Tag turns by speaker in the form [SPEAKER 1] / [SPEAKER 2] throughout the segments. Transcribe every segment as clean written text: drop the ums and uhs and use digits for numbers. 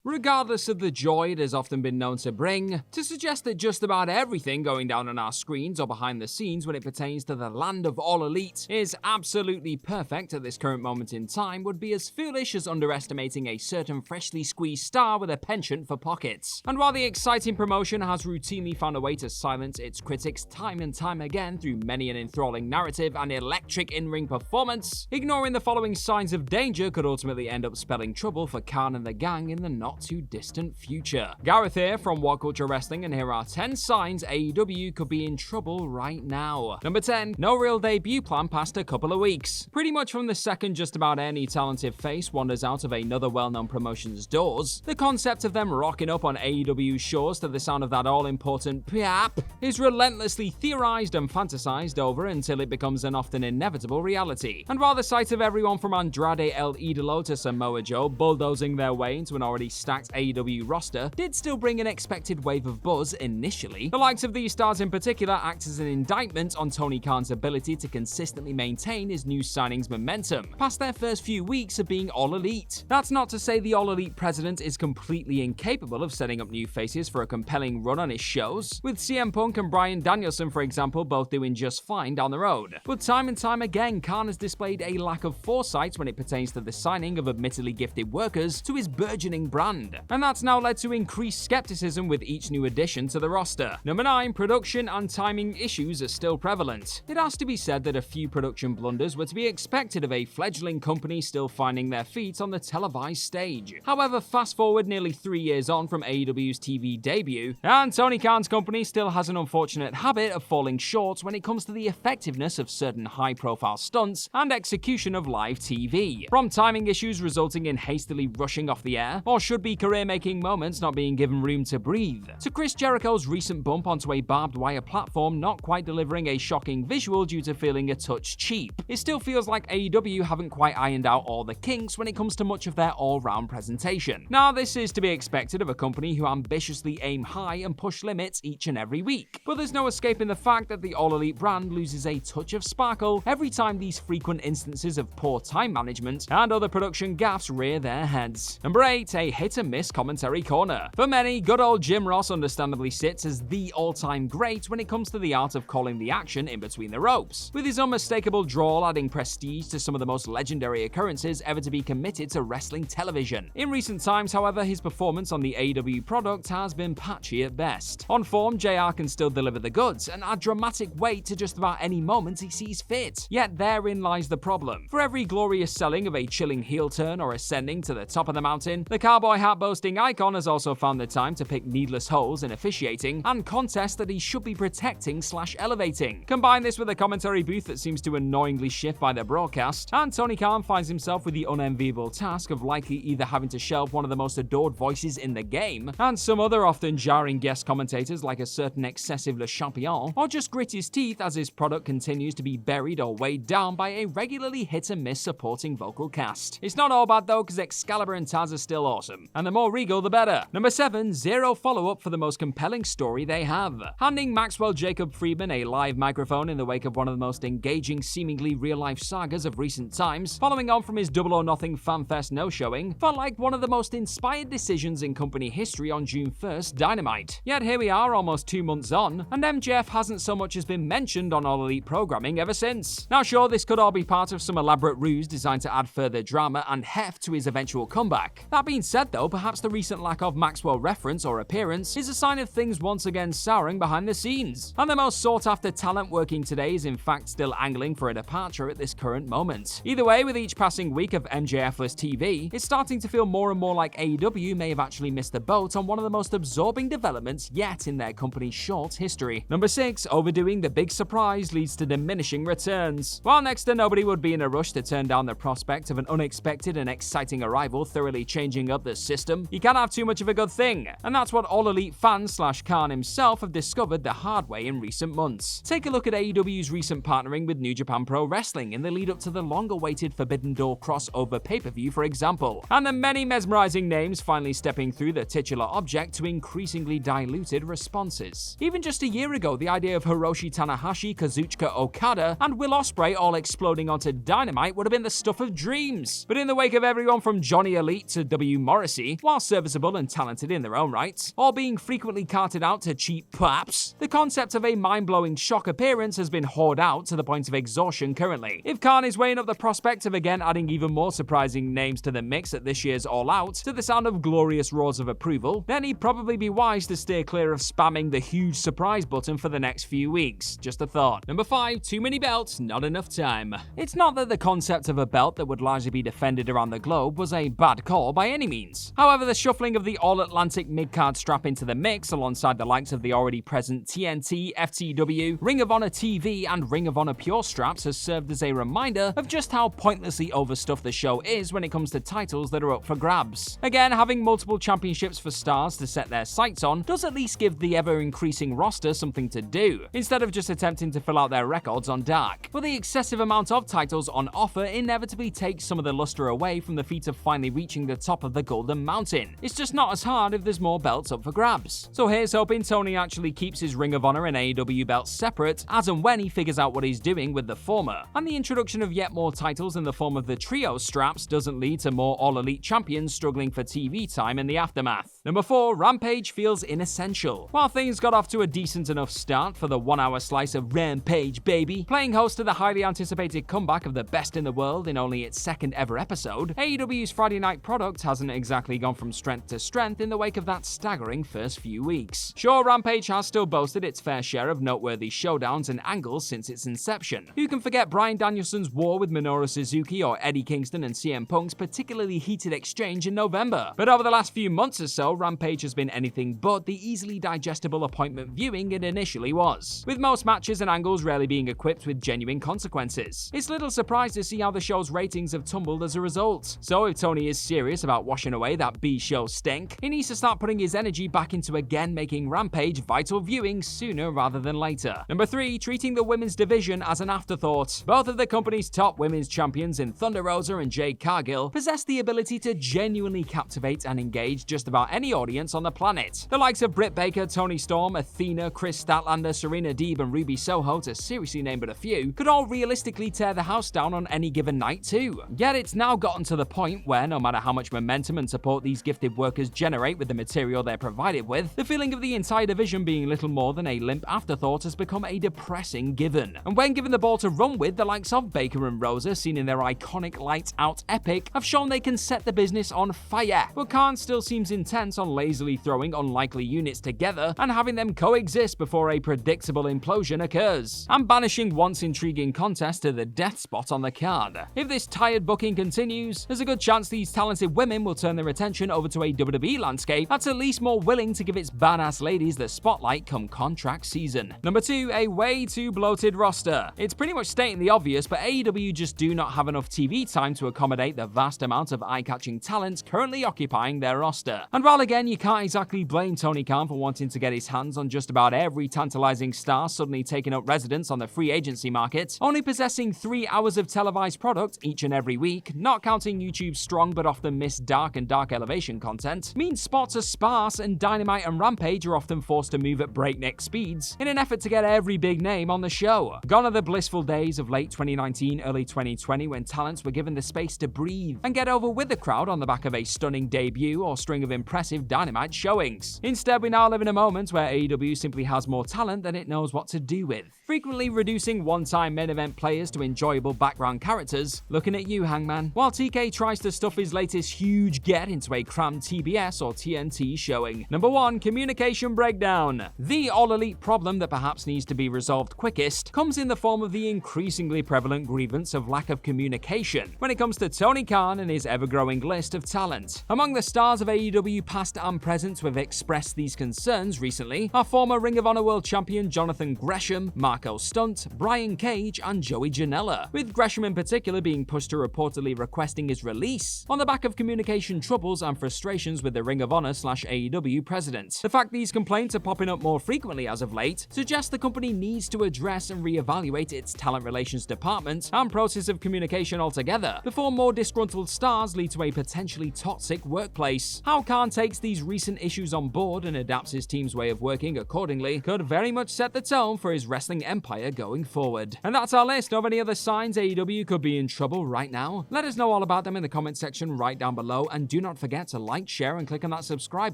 [SPEAKER 1] regardless of the joy it has often been known to bring. To suggest that just about everything going down on our screens or behind the scenes when it pertains to the land of All Elite is absolutely perfect at this current moment in time would be as foolish as underestimating a certain freshly squeezed star with a penchant for pockets. And while the exciting promotion has routinely found a way to silence its critics time and time again through many an enthralling narrative and electric in-ring performance, ignoring the following signs of danger could ultimately end up spelling trouble for Khan and the gang in the not-too-distant future. Gareth here from What Culture Wrestling, and here are 10 signs AEW could be in trouble right now. Number 10, no real debut plan past a couple of weeks. Pretty much from the second just about any talented face wanders out of another well-known promotion's doors, the concept of them rocking up on AEW's shores to the sound of that all-important PAP is relentlessly theorized and fantasized over until it becomes an often inevitable reality. And while the sight of everyone from Andrade El Idolo to Samoa Joe bulldozing their way into an already stacked AEW roster did still bring an expected wave of buzz initially, the likes of these stars in particular act as an indictment on Tony Khan's ability to consistently maintain his new signings momentum past their first few weeks of being All Elite. That's not to say the All Elite president is completely incapable of setting up new faces for a compelling run on his shows, with CM Punk and Bryan Danielson, for example, both doing just fine down the road. But time and time again, Khan has displayed a lack of foresight when it pertains to the signing of admittedly gifted workers to his burgeoning brand, and that's now led to increased skepticism with each new addition to the roster. Number 9, production and timing issues are still prevalent. It has to be said that a few production blunders were to be expected of a fledgling company still finding their feet on the televised stage. However, fast forward nearly 3 years on from AEW's TV debut, and Tony Khan's company still has an unfortunate habit of falling short when it comes to the effectiveness of certain high-profile stunts and execution of live TV. From timing issues resulting in hastily rushing off the air, or should-be career-making moments not being given room to breathe, to Chris Jericho's recent bump onto a barbed wire platform not quite delivering a shocking visual due to feeling a touch cheap. It still feels like AEW haven't quite ironed out all the kinks when it comes to much of their all-round presentation. Now, this is to be expected of a company who ambitiously aim high and push limits each and every week, but there's no escaping the fact that the All Elite brand loses a touch of sparkle every time these frequent instances of poor time management and other production gaffes rear their heads. Number 8, a hit-and-miss commentary corner. For many, good old Jim Ross understandably sits as the all-time great when it comes to the art of calling the action in between the ropes, with his unmistakable drawl adding prestige to some of the most legendary occurrences ever to be committed to wrestling television. In recent times, however, his performance on the AEW product has been patchy at best. On form, JR can still deliver the goods and add dramatic weight to just about any moment he sees fit. Yet therein lies the problem. For every glorious selling of a chilling heel turn or ascending to the top of the mountain, the cowboy hat boasting icon has also found the time to pick needless holes in officiating and contests that he should be protecting/elevating. Combine this with a commentary booth that seems to annoyingly shift by the broadcast, and Tony Khan finds himself with the unenviable task of likely either having to shelve one of the most adored voices in the game, and some other often jarring guest commentators like a certain excessive Le Champion, or just grit his teeth as his product continues to be buried or weighed down by a regularly hit-and-miss supporting vocal cast. It's not all bad though, because Excalibur and Taz are still awesome, and the more regal the better. Number 7, zero follow-up for the most compelling story they have. Handing Maxwell Jacob Friedman a live microphone in the wake of one of the most engaging, seemingly real-life sagas of recent times, following on from his Double or Nothing FanFest no-showing, felt like one of the most inspired decisions in company history on June 1st Dynamite. Yet here we are almost 2 months on, and MJF hasn't so much as been mentioned on All Elite programming ever since. Now sure, this could all be part of some elaborate ruse designed to add further drama and heft to his eventual comeback. That being said though, perhaps the recent lack of Maxwell reference or appearance is a sign of things once again souring behind the scenes, and the most sought-after talent working today is in fact still angling for a departure at this current moment. Either way, with each passing week of MJF-less TV, it's starting to feel more and more like AEW may have actually missed the boat on one of the most absorbing developments yet in their company's short history. Number 6, overdoing the big surprise leads to diminishing returns. While next to nobody would be in a rush to turn down the prospect of an unexpected and exciting arrival thoroughly changing up the system, you can't have too much of a good thing, and that's what All Elite fans/Khan himself have discovered the hard way in recent months. Take a look at AEW's recent partnering with New Japan Pro Wrestling in the lead up to the long-awaited Forbidden Door crossover pay-per-view, for example, and the many mesmerizing names finally stepping through the titular object to increasingly diluted responses. Even just a year ago, the idea of Hiroshi Tanahashi, Kazuchika Okada, and Will Ospreay all exploding onto Dynamite would have been the stuff of dreams. But in the wake of everyone from Johnny Elite to W. Morrissey pricey, while serviceable and talented in their own rights, or being frequently carted out to cheap paps, the concept of a mind-blowing shock appearance has been hoarded out to the point of exhaustion currently. If Khan is weighing up the prospect of again adding even more surprising names to the mix at this year's All Out, to the sound of glorious roars of approval, then he'd probably be wise to steer clear of spamming the huge surprise button for the next few weeks. Just a thought. Number 5, too many belts, not enough time. It's not that the concept of a belt that would largely be defended around the globe was a bad call by any means. However, the shuffling of the All-Atlantic mid-card strap into the mix alongside the likes of the already present TNT, FTW, Ring of Honor TV, and Ring of Honor Pure straps has served as a reminder of just how pointlessly overstuffed the show is when it comes to titles that are up for grabs. Again, having multiple championships for stars to set their sights on does at least give the ever-increasing roster something to do, instead of just attempting to fill out their records on Dark. But the excessive amount of titles on offer inevitably takes some of the luster away from the feat of finally reaching the top of the Golden Mountain. It's just not as hard if there's more belts up for grabs. So here's hoping Tony actually keeps his Ring of Honor and AEW belts separate as and when he figures out what he's doing with the former, and the introduction of yet more titles in the form of the trio straps doesn't lead to more all-elite champions struggling for TV time in the aftermath. Number 4, Rampage feels inessential. While things got off to a decent enough start for the 1-hour slice of Rampage, baby, playing host to the highly anticipated comeback of the best in the world in only its second ever episode, AEW's Friday night product hasn't exactly gone from strength to strength in the wake of that staggering first few weeks. Sure, Rampage has still boasted its fair share of noteworthy showdowns and angles since its inception. Who can forget Bryan Danielson's war with Minoru Suzuki or Eddie Kingston and CM Punk's particularly heated exchange in November? But over the last few months or so, Rampage has been anything but the easily digestible appointment viewing it initially was, with most matches and angles rarely being equipped with genuine consequences. It's little surprise to see how the show's ratings have tumbled as a result. So if Tony is serious about washing away that B-show stink, he needs to start putting his energy back into again making Rampage vital viewing sooner rather than later. Number 3, treating the women's division as an afterthought. Both of the company's top women's champions in Thunder Rosa and Jade Cargill possess the ability to genuinely captivate and engage just about any audience on the planet. The likes of Britt Baker, Toni Storm, Athena, Chris Statlander, Serena Deeb, and Ruby Soho, to seriously name but a few, could all realistically tear the house down on any given night too. Yet it's now gotten to the point where, no matter how much momentum and support these gifted workers generate with the material they're provided with, the feeling of the entire division being little more than a limp afterthought has become a depressing given. And when given the ball to run with, the likes of Baker and Rosa, seen in their iconic Lights Out epic, have shown they can set the business on fire. But Khan still seems intent on lazily throwing unlikely units together and having them coexist before a predictable implosion occurs, and banishing once intriguing contests to the death spot on the card. If this tired booking continues, there's a good chance these talented women will turn their attention over to a WWE landscape that's at least more willing to give its badass ladies the spotlight come contract season. Number 2, a way too bloated roster. It's pretty much stating the obvious, but AEW just do not have enough TV time to accommodate the vast amount of eye-catching talent currently occupying their roster. And while again you can't exactly blame Tony Khan for wanting to get his hands on just about every tantalizing star suddenly taking up residence on the free agency market, only possessing 3 hours of televised product each and every week, not counting YouTube's strong but often missed dark and dark elevation content, means spots are sparse and Dynamite and Rampage are often forced to move at breakneck speeds in an effort to get every big name on the show. Gone are the blissful days of late 2019, early 2020 when talents were given the space to breathe and get over with the crowd on the back of a stunning debut or string of impressive Dynamite showings. Instead, we now live in a moment where AEW simply has more talent than it knows what to do with, frequently reducing one-time main event players to enjoyable background characters. Looking at you, Hangman. While TK tries to stuff his latest huge get into a crammed TBS or TNT showing. Number 1, communication breakdown. The all-elite problem that perhaps needs to be resolved quickest comes in the form of the increasingly prevalent grievance of lack of communication when it comes to Tony Khan and his ever-growing list of talent. Among the stars of AEW past and present who have expressed these concerns recently are former Ring of Honor World Champion Jonathan Gresham, Marco Stunt, Brian Cage, and Joey Janela, with Gresham in particular being pushed to reportedly requesting his release on the back of communication troubles and frustrations with the Ring of Honor / AEW president. The fact these complaints are popping up more frequently as of late suggests the company needs to address and reevaluate its talent relations department and process of communication altogether before more disgruntled stars lead to a potentially toxic workplace. How Khan takes these recent issues on board and adapts his team's way of working accordingly could very much set the tone for his wrestling empire going forward. And that's our list of any other signs AEW could be in trouble right now. Let us know all about them in the comment section right down below, and do do not forget to like, share, and click on that subscribe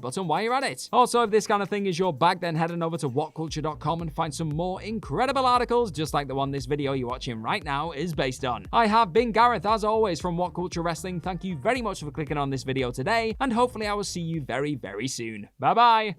[SPEAKER 1] button while you're at it. Also, if this kind of thing is your bag, then head on over to whatculture.com and find some more incredible articles just like the one this video you're watching right now is based on. I have been Gareth, as always, from What Culture Wrestling. Thank you very much for clicking on this video today, and hopefully I will see you very, very soon. Bye-bye!